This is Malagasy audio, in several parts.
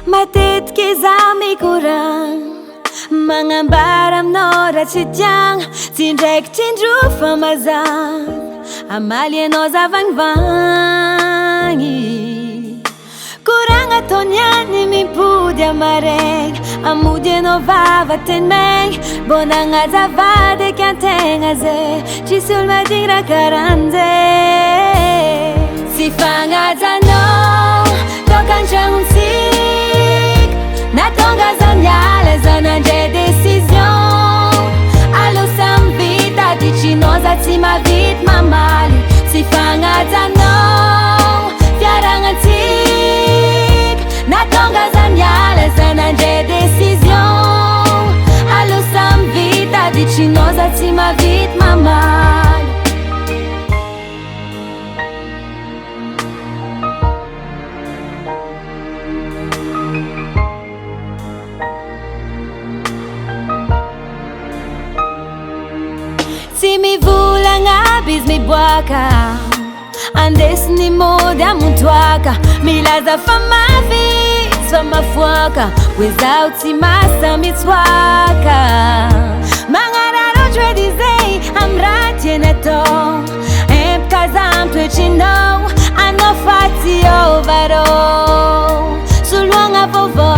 Matetiky za mikoragna magnambara aminao raha tsy tiagna, tsy ndraiky tsindro fa mazana amaly anao zavagnivagny. Koragna ataony any mipody amaregny, amody anao vava teny maigny, mbô nagnazavady eky antegna zay, tsisy olo madigny raha karan'zay. Tsy fagnajanao toka an-tragnontsika, natonga za niala za nandray décision. Allo Samy Vita ditrinao za tsy mavity mamaly. Tsy fagnajanao fiaragnatsika, natonga za niala za nandray décision. Allo Samy Vita ditrinao za tsy mavity mamaly. Tsy mivolagna aby izy miboaka, andesiny mody amontoaka, milaza fa mahavitsy fa mafoaka, hoe zaho tsy masa mitsoaka. Magnarara ohatra hoe dizay amy raha tiana atao, empaka za amy toetrinao, anao fa tsy ovarô, soloagna vaovao.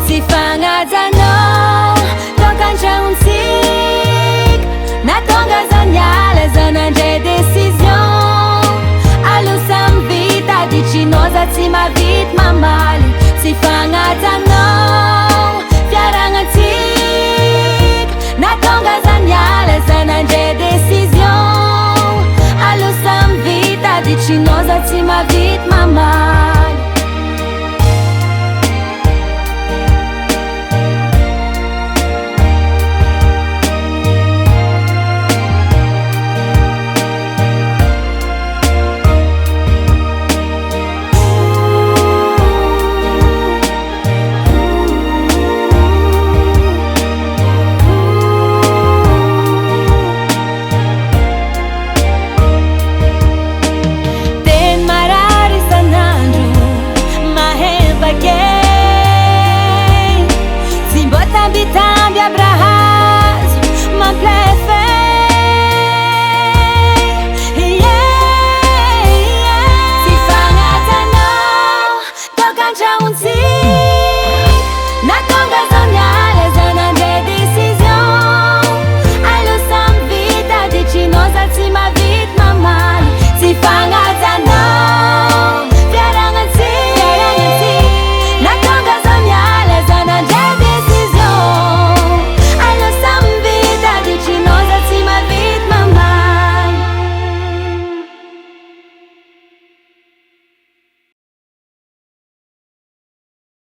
Tsy fagnajanao toka an-tragnontsika, natonga za niala za nandray décision. Allo Samy Vita ditrinao za tsy mavity mamaly. Tsy fagnajanao fiaragnatsika, natonga za niala za nandray décision. Allo Samy Vita ditrinao za tsy mavity mamaly.